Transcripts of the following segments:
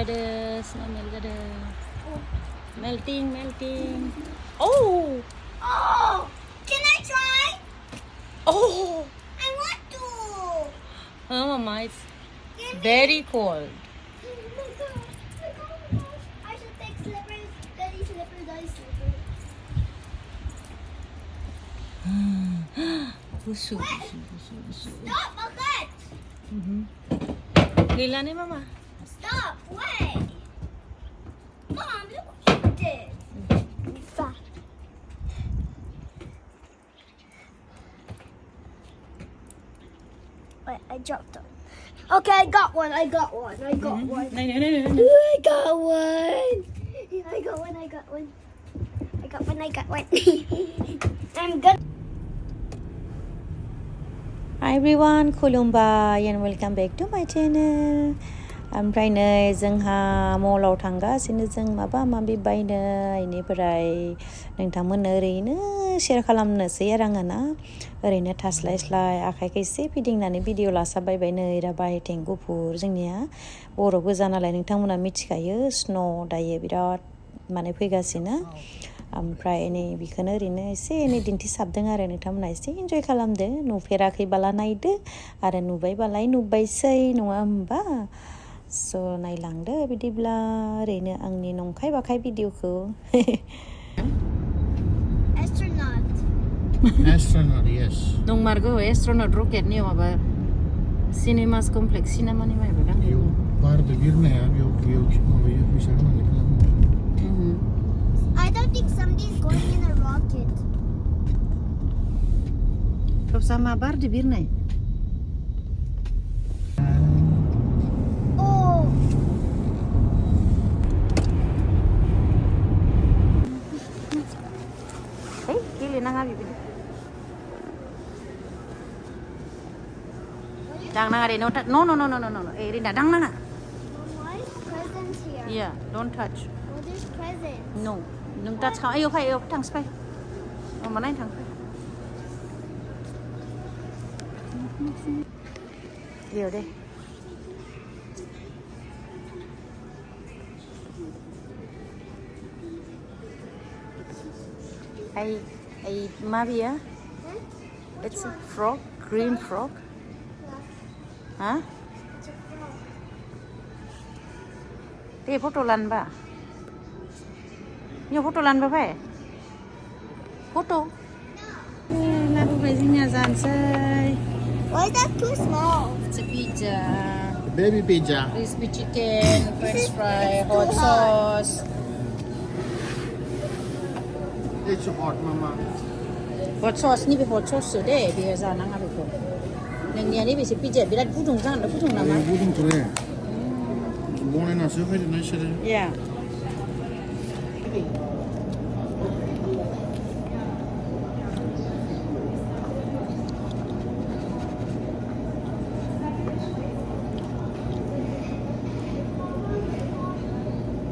melted, snow melted. Melting. Oh! Oh! Can I try? Oh! I want to. Oh, Mama, it's very cold. Oh my gosh. I should take slippers. Daddy slippers. Busu. Stop, Bucket. Lila ni Mama. Stop. Wait. Mom, look what you did. Wait, I dropped them. Okay, I got one. I got one. No. I got one. I'm good. Hi everyone, खुलुमबाय and welcome back to my channel. ओमफ्राय नै जोंहा मलाव थांगासिनो जों माबा माबि बायनो इनिफ्राय नोंथांमोननो ओरैनो शेयार खालामनोसै आरो आङो ना ओरैनो थास्लायस्लाय आखाइखौ एसे फिदिंनानै भिडिअ लासाबबायबाय नै दा बाहेथिं गुफुर जोंनिया बर' गोजा नालाय नोंथांमोना मिथिखायो स्न' दायो बिराद माने फैगासिनो ओमफ्राय नै बेखौनो ओरैनो एसे एनै दिन्थिसाबदों आरो नोंथांमोना एसे इन्जय खालामदो नुफेराखैबाला नायदो आरो नुबायबालाय नुबायसै नङा होमबा स' नायलांदो बिदिब्ला ओरैनो आंनि नंखाय बाखाय भिडिअखौ Astronaut, yes. नंमारगौ एस्ट्र'नट रकेटनि माबा सिनेमास कमप्लेक्स सिनेमानि मायबा दां बेयाव बार बिरनाया बेयाव माबायो फैसा होनानै खालामो I don't think somebody's going in a rocket. Propsa मा बारदो बिरनाय Oh. Hey, गेलेनाङा बिबायदि दांनाङा दे no eh Rinda दांनाङा Why is presents here? yeah don't touch Oh, there's presents. no नों टाच खालाम आयौ फै थांसै फै माबा नायनो थांसै बेयाव दे I मा बियो it's a frog green frog ha दे फट' लानोबा यो फट' लानोबा फै फट' लाबोबाय जोंनिया जानोसै Why is that too small? it's a pizza baby pizza crispy chicken french fry It's hot too sauce it's hot mama hot sauce ni be hot sauce deh biar जानाङा बेखौ नोंनिया नैबे पिज्जा बिराद गुदुं जागोन दा गुदुं नामा गुदुं थ'रे बनायनासो फैदोंना बिसोरो yeah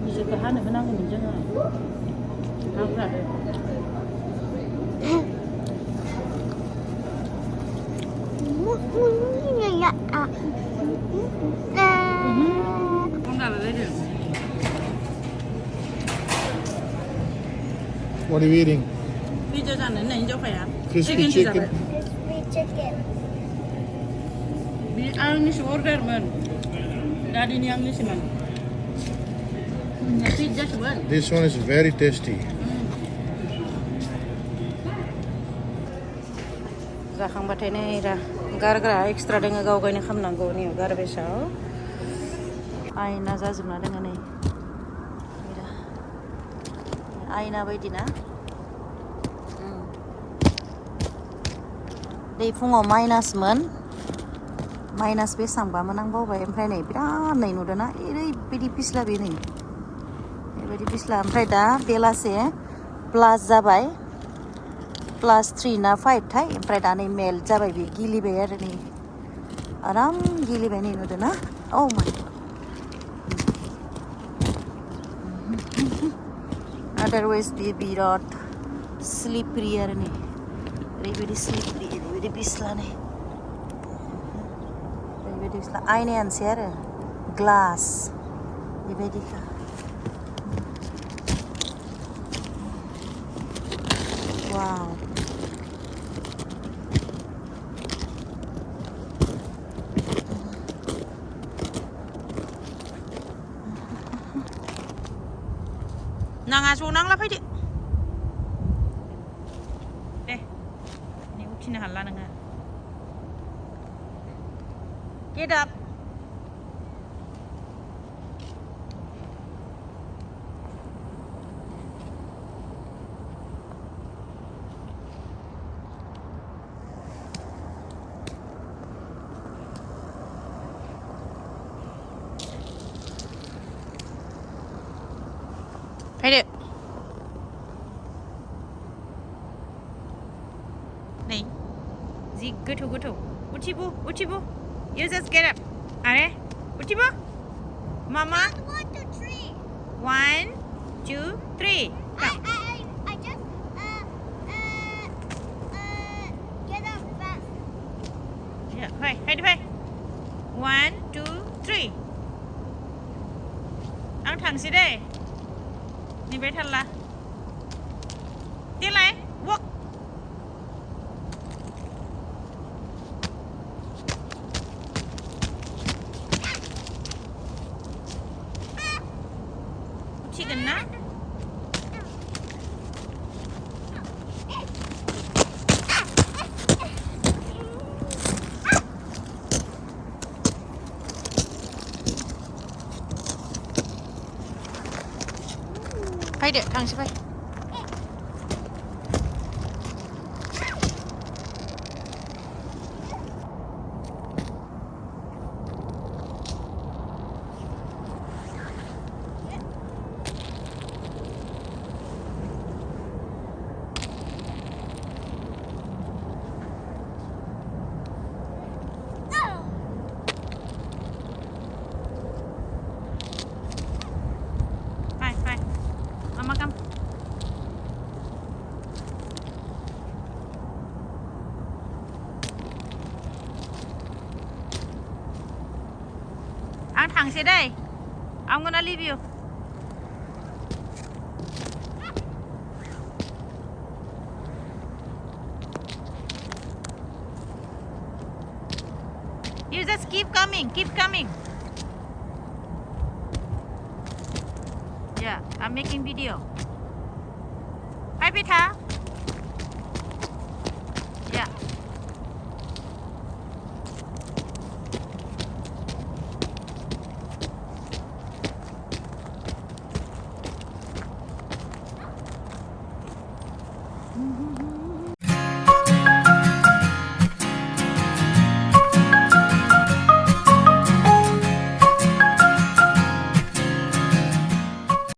बिजोखौ हानो होनांगौमोन जोङो हाग्रादो what are you eating pizza जानो होननाय हिनजावखाया crispy chicken Crispy chicken. Bay आंनिसो अर्डारमोन दादिनि आंनिसोमोन पिज्जासोमोन this one is very tasty जाखांबाथाय नै दा गारग्रा एक्सट्रा दोङो गाव गायनो खालामनांगौ नै गारबेजआव आयना जाजोबना दोङो नै आयना बायदि ना दै फुङाव माइनासमोन माइनास बेसांबामोन आं बावबाय ओमफ्राय नै बिराद नै नुदोंना ओरैबायदि फिस्ला बे नै बेबायदि फिस्ला ओमफ्राय दा बेलासे प्लास जाबाय प्लास 3 ना 5 थाय ओमफ्राय दा नै मेल्ट जाबाय बे गिलिबाय आरो नै आराम गिलिबाय नै नुदोंना औ माय अदारवाइज बे बिराद स्लिपरि आरो नै ओरैबायदि स्लिपरि ओरैबायदि फिस्ला नै ओरैबायदि फिस्ला आयनायानोसै आरो ग्लास बेबायदि खा वाव नाङा जनांला फैदो दे नै उथिनो हाला नोङो Get up. Hadi. Nih. Zi goto. Uci bu. You just get up. Are? Uci bu. Mama. 1, 2, 3. 1, 2, 3. Come. I just get up fast. Yeah. Hadi. 1, 2, 3. Ang thẳng xí đây. Đi bé thật là. Tiến lại. Walk. Chị gần nát. Phải để thằng sẽ phải. Phải. Mama come. Ăn thẳng xe đây. I'm gonna leave you. You just keep coming. Yeah, I'm making video. Hi, Peter. Yeah.